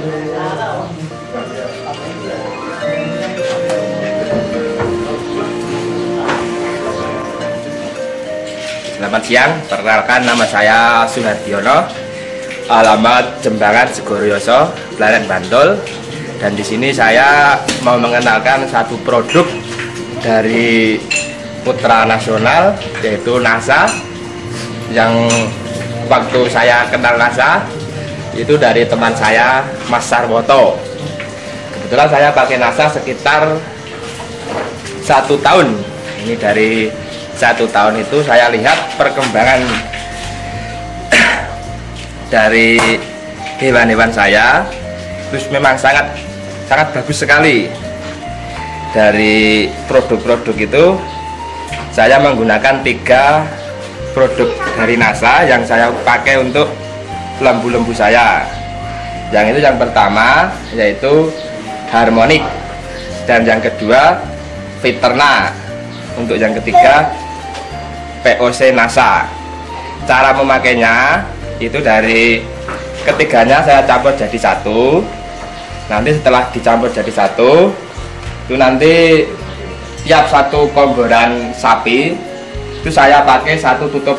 Selamat siang, perkenalkan nama saya Suhardiono, alamat Jembangan Segoroyoso, Pleret Bantul. Dan di sini saya mau mengenalkan satu produk dari putra nasional, yaitu NASA. Yang waktu saya kenal NASA itu dari teman saya, Mas Sarwoto. Kebetulan saya pakai NASA sekitar 1 tahun. Ini dari 1 tahun itu saya lihat perkembangan dari hewan-hewan saya, terus memang sangat bagus sekali. Dari produk-produk itu saya menggunakan 3 produk dari NASA yang saya pakai untuk lembu-lembu saya. Yang itu yang pertama yaitu Harmonic, dan yang kedua Viterna, untuk yang ketiga POC NASA. Cara memakainya itu dari ketiganya saya campur jadi satu. Nanti setelah dicampur jadi satu, itu nanti tiap satu komboran sapi itu saya pakai satu tutup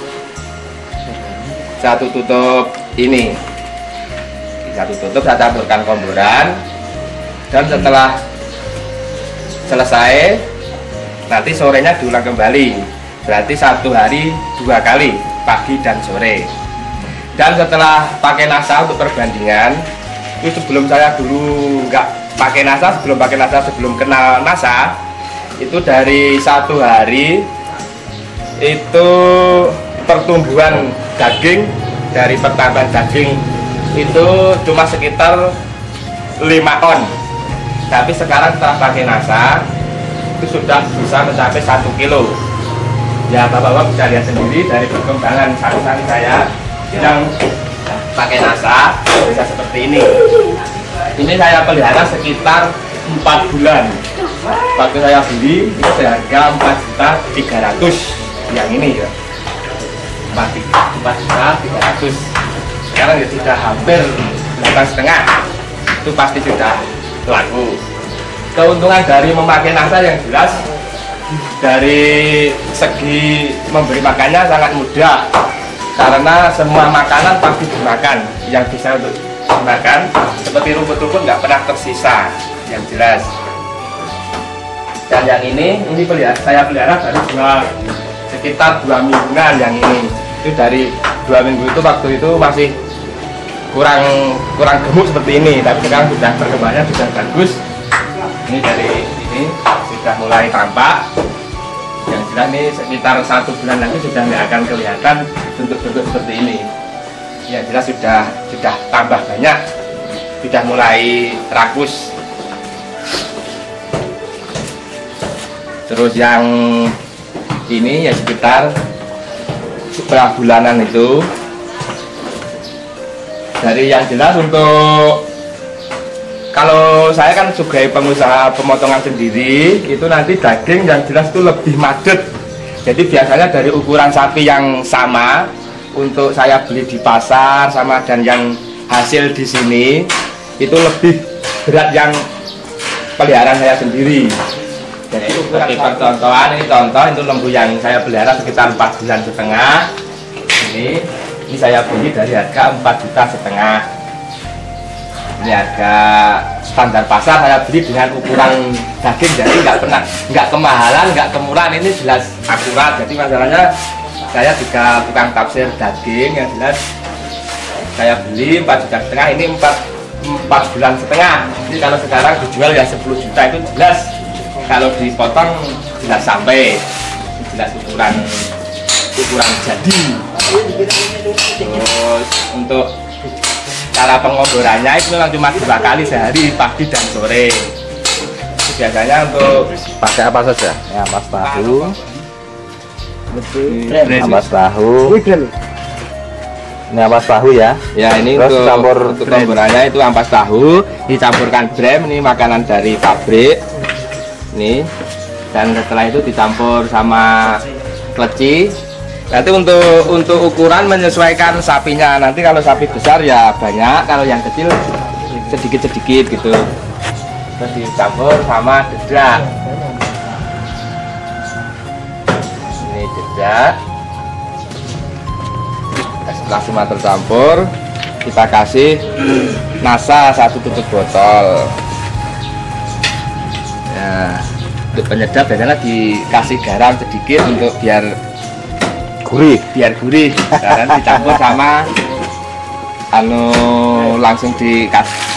ini. Satu tutup saya campurkan komboran, dan setelah selesai nanti sorenya diulang kembali. Berarti 1 hari 2 kali, pagi dan sore. Dan setelah pakai NASA untuk perbandingan, itu sebelum saya dulu nggak pakai NASA, sebelum kenal NASA, itu dari 1 hari itu pertumbuhan daging, dari pertambahan daging itu cuma sekitar 5 on. Tapi sekarang setelah pakai NASA itu sudah bisa mencapai 1 kilo. Ya, bapak-bapak bisa lihat sendiri dari perkembangan sapi-sapi saya yang pakai NASA bisa seperti ini. Ini saya pelihara sekitar 4 bulan. Waktu saya beli itu seharga 4.300.000 yang ini ya, 4.300.000. Sekarang ya sudah hampir 8,5, itu pasti sudah laku. Keuntungan dari memakai NASA yang jelas dari segi memberi makannya sangat mudah, karena semua makanan pasti dimakan yang bisa untuk dimakan, seperti rumput-rumput nggak pernah tersisa, yang jelas. Dan yang ini saya pelihara baru sekitar 2 mingguan. Yang ini itu dari 2 minggu itu, waktu itu masih kurang gemuk seperti ini, tapi sekarang sudah perkembangannya sudah bagus. Ini dari ini sudah mulai tampak. Yang jelas ini sekitar 1 bulan lagi sudah nggak akan kelihatan bentuk-bentuk seperti ini. Yang jelas sudah tambah banyak, sudah mulai rakus. Terus yang ini ya sekitar setelah bulanan itu. Dari yang jelas, untuk kalau saya kan sebagai pengusaha pemotongan sendiri, itu nanti daging yang jelas itu lebih madet. Jadi biasanya dari ukuran sapi yang sama, untuk saya beli di pasar sama dan yang hasil di sini itu lebih berat yang peliharaan saya sendiri. Jadi seperti percontohan, ini contoh itu lembu yang saya pelihara sekitar 4,5 bulan. Ini saya beli dari harga 4,5 juta. Ini harga standar pasar, saya beli dengan ukuran daging, jadi nggak kemahalan, nggak kemurahan, ini jelas akurat. Jadi masalahnya saya juga tukang tafsir daging, yang jelas saya beli 4,5 juta, ini 4,5 bulan. Jadi kalau sekarang dijual ya 10 juta, itu jelas kalau dipotong jelas sampai, jelas ukuran jadi. Terus untuk cara pengomborannya itu memang cuma 2 kali sehari, pagi dan sore. Itu biasanya untuk pakai apa saja? Ya, ampas tahu, ini ampas tahu ya. Ya, ini terus untuk pengomborannya itu ampas tahu dicampurkan brem, ini makanan dari pabrik. Nih, dan setelah itu dicampur sama kleci. Nanti untuk ukuran menyesuaikan sapinya. Nanti kalau sapi besar ya banyak, kalau yang kecil sedikit-sedikit gitu, terus dicampur sama dedak. Ini dedak. Setelah semua tercampur, kita kasih nasa 1 tutup botol. Ya, untuk penyedap biasanya dikasih garam sedikit untuk biar gurih. Dan dicampur sama langsung dikasih.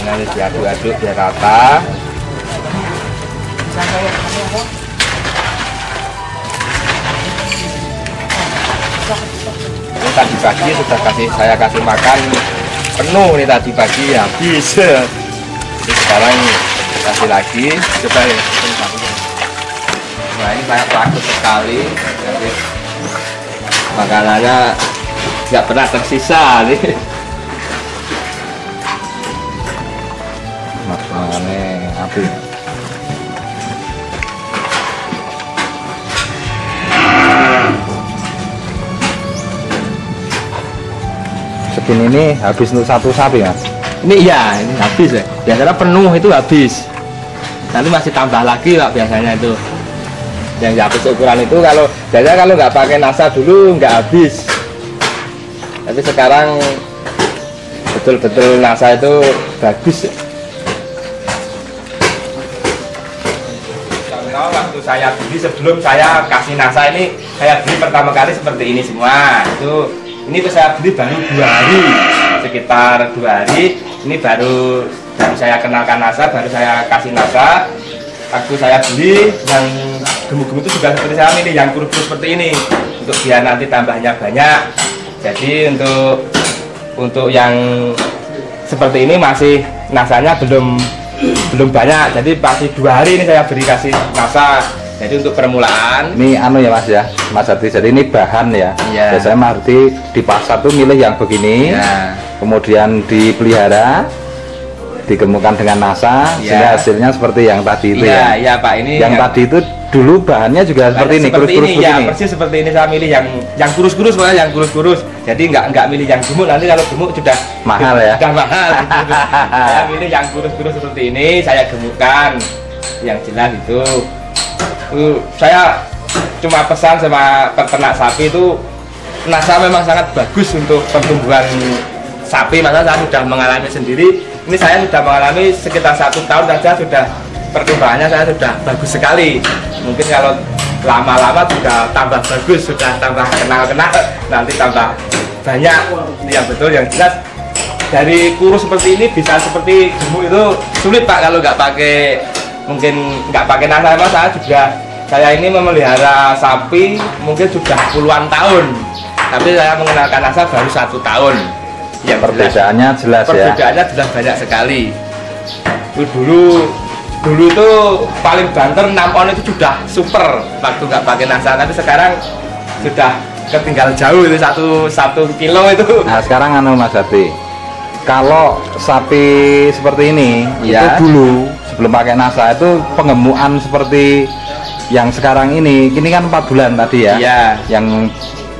Nanti diaduk-aduk biar rata. Ini tadi pagi sudah saya kasih makan penuh nih, tadi pagi habis. Jadi sekarang kasih lagi. Coba ya. Nah, ini sangat bagus sekali. Jadi makanannya nggak pernah tersisa nih. Makanannya api. Segini ini habis untuk 1 sapi, Mas? Ini iya, ini habis ya. Biasanya penuh itu habis. Nanti masih tambah lagi Pak biasanya itu. Yang habis ukuran itu biasanya kalau nggak pakai nasa dulu nggak habis. Tapi sekarang betul-betul nasa itu bagus. Waktu saya beli, sebelum saya kasih nasa ini, saya beli pertama kali seperti ini semua. Ini tuh saya beli baru 2 hari, sekitar 2 hari. Ini baru saya kenalkan nasa, baru saya kasih nasa. Waktu saya beli yang gemuk-gemuk itu juga seperti saya milih yang kurus-kurus seperti ini, untuk biar nanti tambahnya banyak. Jadi untuk yang seperti ini masih nasanya belum banyak, jadi pasti 2 hari ini saya beri kasih nasa. Jadi untuk permulaan ini ya Mas ya, Mas Ardi, jadi ini bahan ya. Iya. Biasanya Mas Ardi di pasar tuh milih yang begini, ya. Kemudian dipelihara, digemukkan dengan nasa, sehingga hasilnya seperti yang tadi itu ya. Iya Pak, ini yang tadi itu dulu bahannya juga seperti ini, kurus-kurus ya, begini. persis seperti ini. Saya milih yang kurus-kurus, pokoknya yang kurus-kurus. Jadi nggak milih yang gemuk, nanti kalau gemuk sudah mahal ya. Sudah mahal. Gitu. Saya milih yang kurus-kurus seperti ini, saya gemukkan yang jelas itu. Saya cuma pesan sama peternak sapi itu, nasa memang sangat bagus untuk pertumbuhan sapi. Masa saya sudah mengalami sendiri. Ini saya sudah mengalami sekitar 1 tahun saja, sudah pertumbuhannya saya sudah bagus sekali. Mungkin kalau lama-lama sudah tambah bagus, sudah tambah kenal-kenal, nanti tambah banyak. Ini yang betul, yang jelas dari kurus seperti ini bisa seperti gemuk itu sulit Pak kalau nggak pakai, mungkin nggak pakai nasa. Saya ini memelihara sapi mungkin sudah puluhan tahun, tapi saya mengenalkan nasa baru 1 tahun. Ya, perbedaannya jelas ya. Perbedaannya jelas banyak sekali. Dulu itu paling banter 6 on itu sudah super waktu nggak pakai nasa, tapi sekarang sudah ketinggalan jauh itu 1 kilo itu. Nah sekarang Mas Ardi, kalau sapi seperti ini ya, itu dulu sebelum pakai nasa itu pengemukan seperti yang sekarang ini kan 4 bulan tadi ya, ya. Yang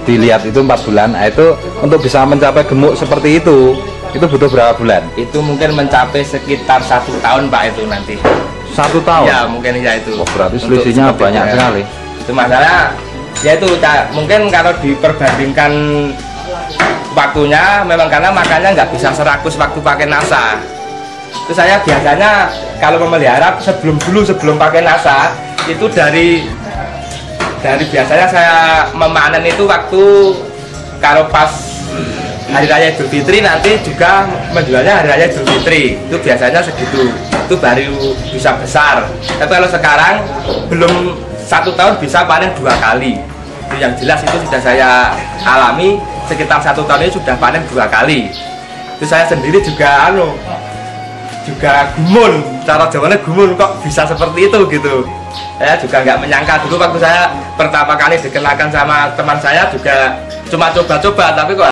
dilihat itu 4 bulan. Nah, itu untuk bisa mencapai gemuk seperti itu butuh berapa bulan? Itu mungkin mencapai sekitar 1 tahun Pak, itu nanti 1 tahun? Ya mungkin ya itu. Oh, berarti selisihnya banyak sekali. Itu masalah ya, itu mungkin kalau diperbandingkan waktunya, memang karena makannya nggak bisa serakus waktu pakai nasa. Itu saya biasanya kalau memelihara sebelum pakai nasa itu dari biasanya saya memanen itu waktu kalau pas Hari Raya Idul Fitri, nanti juga menjualnya Hari Raya Idul Fitri, itu biasanya segitu, itu baru bisa besar. Tapi kalau sekarang belum 1 tahun bisa panen 2 kali. Itu yang jelas, itu sudah saya alami, sekitar 1 tahun ini sudah panen 2 kali. Itu saya sendiri juga gumun, cara jawabannya gumun, kok bisa seperti itu gitu. Saya juga nggak menyangka dulu waktu saya pertama kali dikenalkan sama teman saya juga cuma coba-coba, tapi kok